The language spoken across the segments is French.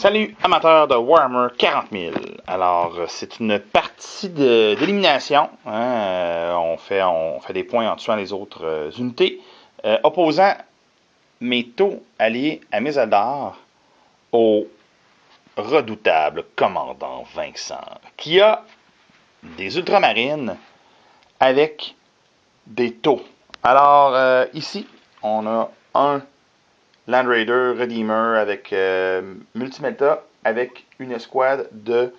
Salut amateurs de Warhammer 40 000. Alors, c'est une partie d'élimination. Hein? On fait des points en tuant les autres unités. Opposant mes taux alliés à mes Eldar au redoutable commandant Vincent, qui a des ultramarines avec des taux. Alors, ici, on a un Land Raider Redeemer avec Multimelta avec une escouade de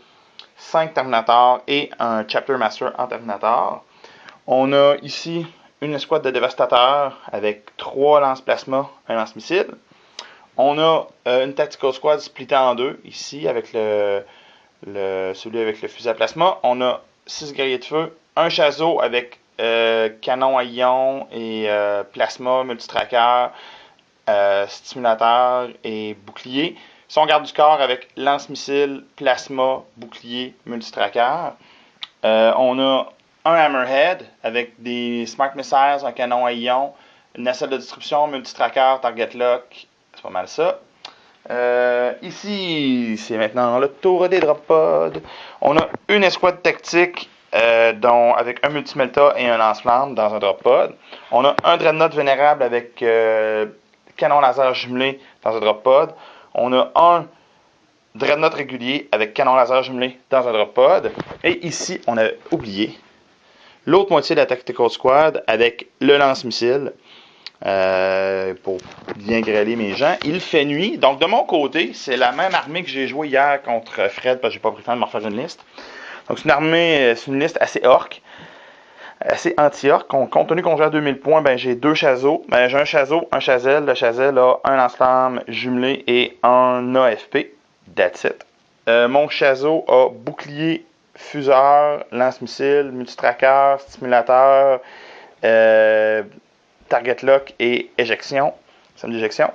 5 Terminators et un Chapter Master en Terminator. On a ici une escouade de Dévastateurs avec 3 lance-plasma, un lance-missile. On a une Tactical Squad splittée en deux, ici avec celui avec le fusil à plasma. On a 6 guerriers de feu, un Chazo avec canon à ion et plasma, multitracker, stimulateur et bouclier. Son garde du corps avec lance-missile, plasma, bouclier, multitracker. On a un Hammerhead avec des Smart Missiles, un canon à ion, une nacelle de distribution, multitracker, target lock. C'est pas mal ça. Ici, c'est maintenant le tour des drop pods. On a une escouade tactique avec un multimelta et un lance-flamme dans un drop pod. On a un dreadnought vénérable avec canon laser jumelé dans un drop pod. On a un dreadnought régulier avec canon laser jumelé dans un drop pod. Et ici, on a oublié l'autre moitié de la Tactical Squad avec le lance-missile. Pour bien grêler mes gens. Il fait nuit. Donc, de mon côté, c'est la même armée que j'ai joué hier contre Fred, parce que j'ai pas pris le temps de me refaire une liste. Donc, c'est une armée, c'est une liste assez orc, assez anti-orc. Compte tenu qu'on joue à 2000 points, ben, j'ai deux Chazos. Ben, j'ai un Chazo, un Chazel. Le Chazel a un lance-flamme jumelé et un AFP. That's it. Mon Chazo a bouclier, fuseur, lance-missile, multitracker, stimulateur, target lock et éjection, système d'éjection.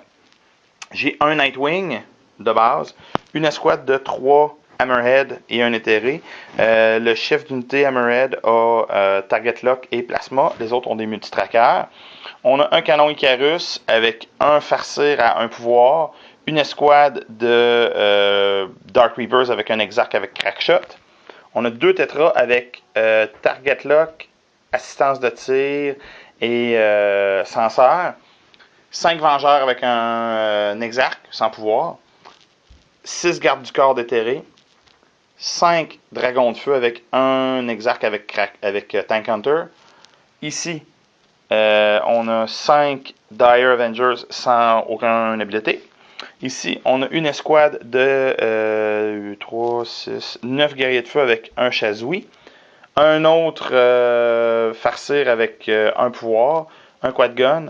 J'ai un Nightwing de base, une escouade de 3 Hammerhead et un éthéré. Le chef d'unité Hammerhead a target lock et plasma. Les autres ont des multitrackers. On a un canon Icarus avec un farcir à un pouvoir, une escouade de Dark Reapers avec un Exarch avec Crackshot. On a deux Tetras avec target lock, assistance de tir et Censeur. 5 Vengeurs avec un Exarch sans pouvoir. 6 Gardes du corps déterrés. 5 Dragons de feu avec un Exarch avec Tank Hunter. Ici, on a 5 Dire Avengers sans aucune habileté. Ici, on a une escouade de 3, 6, 9 guerriers de feu avec un Chazoui. Un autre farcir avec un pouvoir, un quad gun.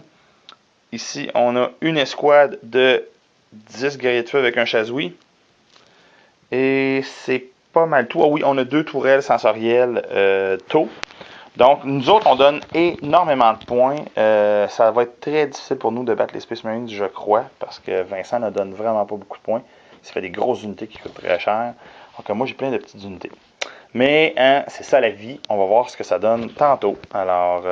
Ici, on a une escouade de 10 guerriers de feu avec un Chazoui. Et c'est pas mal tout. Ah oui, on a 2 tourelles sensorielles taux. Donc, nous autres, on donne énormément de points. Ça va être très difficile pour nous de battre les Space Marines, je crois, parce que Vincent ne donne vraiment pas beaucoup de points. Ça fait des grosses unités qui coûtent très cher. Donc, moi, j'ai plein de petites unités. Mais hein, c'est ça la vie. On va voir ce que ça donne tantôt. Alors,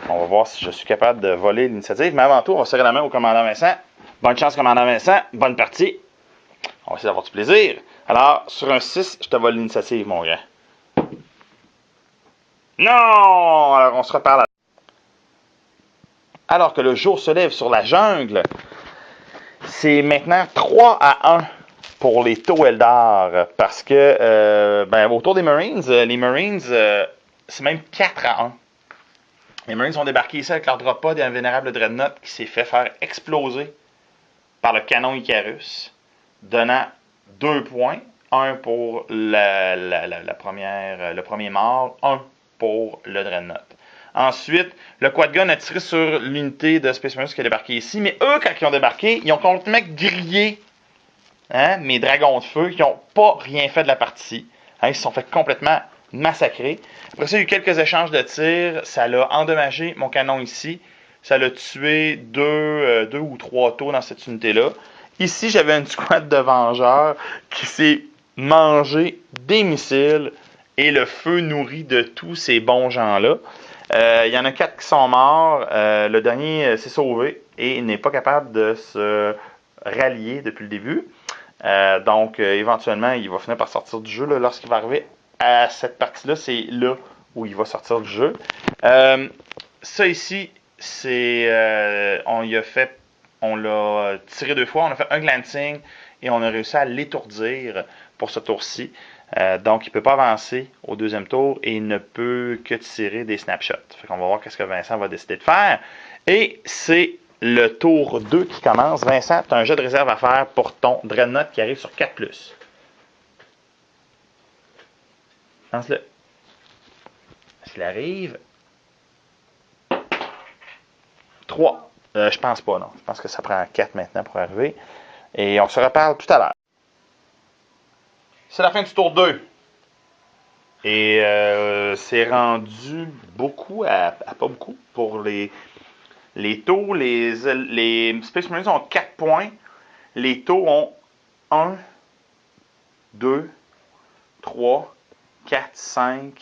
on va voir si je suis capable de voler l'initiative. Mais avant tout, on va serrer la main au commandant Vincent. Bonne chance, commandant Vincent. Bonne partie. On va essayer d'avoir du plaisir. Alors, sur un 6, je te vole l'initiative, mon gars. Non! Alors, on se reparle. Alors que le jour se lève sur la jungle, c'est maintenant 3-1 pour les taux Eldar. Parce que, autour des Marines, les Marines, c'est même 4-1. Les Marines ont débarqué ici avec leur drop pod et un vénérable Dreadnought qui s'est fait faire exploser par le canon Icarus, donnant 2 points. Un pour le premier mort, un pour le Dreadnought. Ensuite, le Quad Gun a tiré sur l'unité de Space Marines qui a débarqué ici, mais eux, quand ils ont débarqué, ils ont complètement grillé mes dragons de feu qui n'ont pas rien fait de la partie. Ils se sont fait complètement massacrer. Après ça, il y a eu quelques échanges de tirs. Ça l'a endommagé mon canon ici. Ça l'a tué 2 ou 3 taux dans cette unité-là. Ici, j'avais une squad de vengeurs qui s'est mangé des missiles et le feu nourri de tous ces bons gens-là. Il y en a 4 qui sont morts. Le dernier s'est sauvé et n'est pas capable de se rallier depuis le début. Donc, éventuellement, il va finir par sortir du jeu. Lorsqu'il va arriver à cette partie-là, c'est là où il va sortir du jeu. Ça ici, c'est on l'a tiré 2 fois, on a fait un glancing et on a réussi à l'étourdir pour ce tour-ci. Donc, il ne peut pas avancer au deuxième tour et il ne peut que tirer des snapshots. Fait qu'on va voir qu'est-ce que Vincent va décider de faire. Et c'est le tour 2 qui commence. Vincent, tu as un jeu de réserve à faire pour ton Dreadnought qui arrive sur 4+. Lance-le. Est-ce qu'il arrive? 3. Je pense pas, non. Je pense que ça prend 4 maintenant pour arriver. Et on se reparle tout à l'heure. C'est la fin du tour 2. Et c'est rendu beaucoup à pas beaucoup pour les taux. Les Space Marines ont 4 points. Les taux ont 1, 2, 3, 4, 5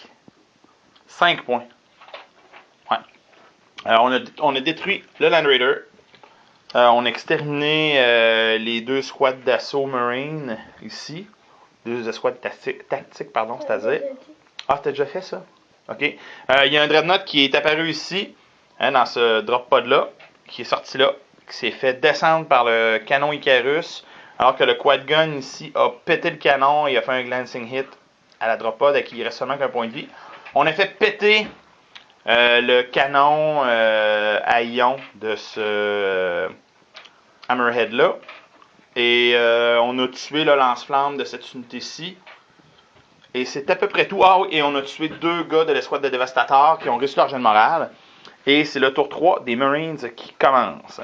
points. Ouais. Alors, on a détruit le Land Raider. On a exterminé les 2 squads d'assaut Marine ici. 2 squads tactiques, pardon, c'est-à-dire. Ah, t'as déjà fait ça? OK. Il y a un Dreadnought qui est apparu ici, dans ce drop pod-là, qui est sorti là, qui s'est fait descendre par le canon Icarus, alors que le quad gun ici a pété le canon et a fait un glancing hit à la drop pod, et qu'il reste seulement qu'un point de vie. On a fait péter le canon à ion de ce Hammerhead-là. Et on a tué le lance-flamme de cette unité-ci. Et c'est à peu près tout. Ah oui, et on a tué 2 gars de l'escouade de Devastator qui ont réussi leur jeu de morale. Et c'est le tour 3 des Marines qui commence.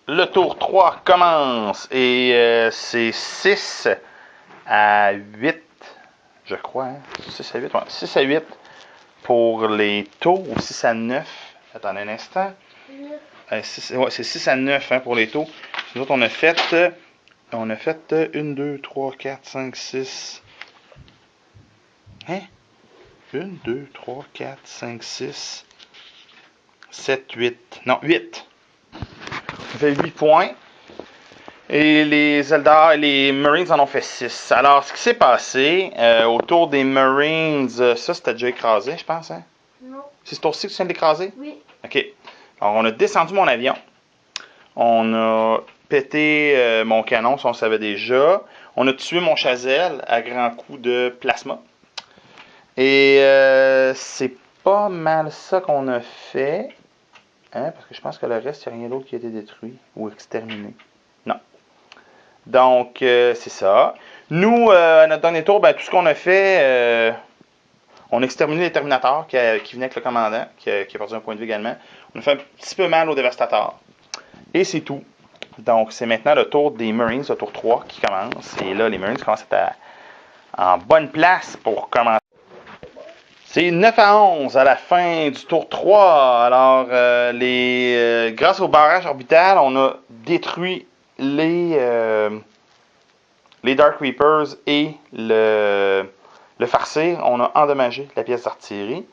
Le tour 3 commence. Et c'est 6 à 8, je crois. Hein? 6 à 8, ouais. 6 à 8 pour les taux, ou 6 à 9. Attendez un instant. Ouais, c'est 6 à 9 hein, pour les taux. Nous autres, on a fait 1, 2, 3, 4, 5, 6. Hein? 1, 2, 3, 4, 5, 6, 7, 8. Non, 8. Ça fait 8 points. Et les Eldar et les Marines en ont fait 6. Alors, ce qui s'est passé autour des Marines, ça c'était déjà écrasé, je pense, hein? Non. C'est ce tour-ci que tu viens d'écraser? Oui. OK. Alors, on a descendu mon avion. On a pété mon canon, ça on savait déjà. On a tué mon Chazelle à grands coups de plasma. Et c'est pas mal ça qu'on a fait. Hein, parce que je pense que le reste, il n'y a rien d'autre qui a été détruit ou exterminé. Non. Donc, c'est ça. Nous, à notre dernier tour, ben, tout ce qu'on a fait, on a exterminé les Terminators qui venaient avec le commandant, qui a perdu un point de vue également. On a fait un petit peu mal aux Dévastateurs. Et c'est tout. Donc, c'est maintenant le tour des Marines, le tour 3 qui commence. Et là, les Marines commencent à être en bonne place pour commencer. C'est 9 à 11 à la fin du tour 3. Alors, grâce au barrage orbital, on a détruit les Dark Reapers et le Farseer. On a endommagé la pièce d'artillerie.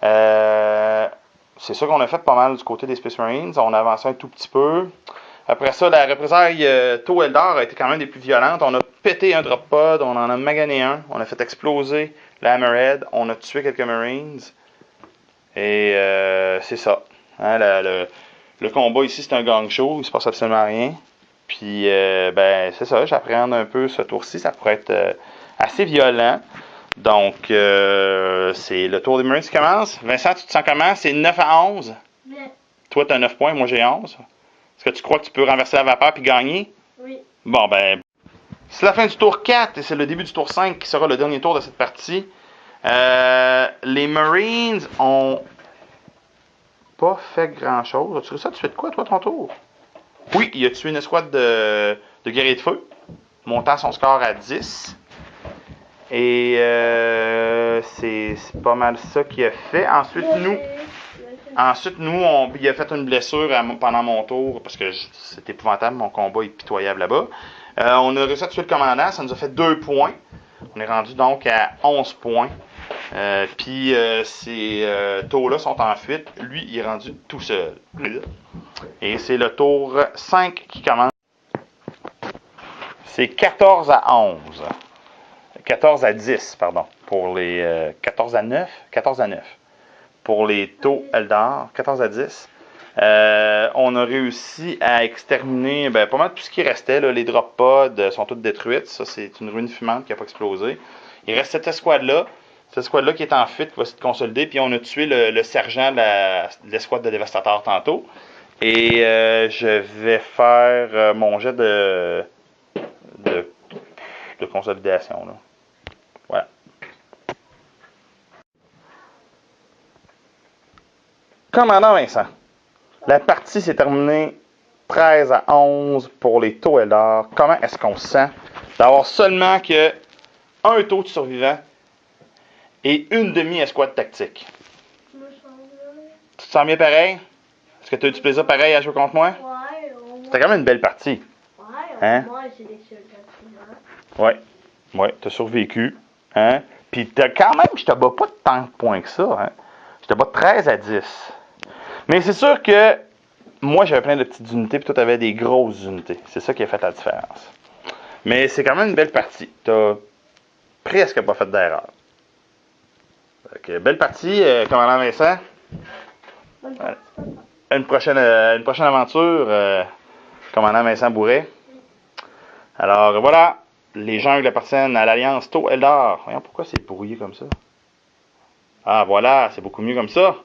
C'est ça qu'on a fait pas mal du côté des Space Marines. On a avancé un tout petit peu. Après ça, la représaille Tau Eldar a été quand même des plus violentes. On a pété un drop pod, on en a magané un. On a fait exploser la Hammerhead. On a tué quelques Marines. Et c'est ça. Hein, le combat ici, c'est un gang show. Il se passe absolument rien. Puis, ben, c'est ça. J'appréhende un peu ce tour-ci. Ça pourrait être assez violent. Donc, c'est le tour des Marines qui commence. Vincent, tu te sens comment? C'est 9 à 11? Bien. Toi, tu as 9 points. Moi, j'ai 11. Est-ce que tu crois que tu peux renverser la vapeur puis gagner? Oui. Bon, ben, c'est la fin du tour 4 et c'est le début du tour 5 qui sera le dernier tour de cette partie. Les Marines ont pas fait grand-chose. As-tu réussi à tuer de quoi, toi, ton tour? Oui, il a tué une escouade de guerriers de feu, montant son score à 10. Et c'est pas mal ça qu'il a fait. Ensuite, nous, il a fait une blessure pendant mon tour, parce que c'est épouvantable, mon combat est pitoyable là-bas. On a réussi à tuer le commandant, ça nous a fait 2 points. On est rendu donc à 11 points. Puis ces tours-là sont en fuite. Lui, il est rendu tout seul. Et c'est le tour 5 qui commence. c'est 14 à 11. 14 à 10, pardon. Pour les 14 à 9. 14 à 9. Pour les taux Eldar. 14 à 10. On a réussi à exterminer pas mal tout ce qui restait. Là. Les drop pods sont toutes détruites. Ça, c'est une ruine fumante qui n'a pas explosé. Il reste cette escouade-là. Cette escouade-là qui est en fuite, qui va se consolider. Puis on a tué le sergent de l'escouade de Dévastateur tantôt. Et je vais faire mon jet de consolidation. Là. Voilà. Commandant Vincent, la partie s'est terminée 13 à 11 pour les taux Eldar. Comment est-ce qu'on se sent d'avoir seulement que un taux de survivants et une demi-escouade tactique? Je me sens bien. Tu te sens bien pareil? Est-ce que tu as eu du plaisir pareil à jouer contre moi? Ouais, au moins. C'était quand même une belle partie. Ouais, Hein? au moins, c'est des soldats vivants. Ouais. Ouais, t'as survécu. Hein? Puis t'as quand même, je te bats pas de tant de points que ça. Hein? Je te bats de 13 à 10. Mais c'est sûr que moi, j'avais plein de petites unités, puis toi, t'avais des grosses unités. C'est ça qui a fait la différence. Mais c'est quand même une belle partie. T'as presque pas fait d'erreur. Belle partie, commandant Vincent. Voilà. Une prochaine aventure, commandant Vincent Bourret. Alors voilà, les jungles appartiennent à l'Alliance Tau Eldar. Voyons pourquoi c'est brouillé comme ça. Ah voilà, c'est beaucoup mieux comme ça.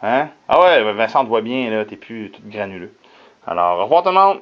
Hein? Ah ouais, Vincent te voit bien, là, t'es plus tout granuleux. Alors, au revoir tout le monde!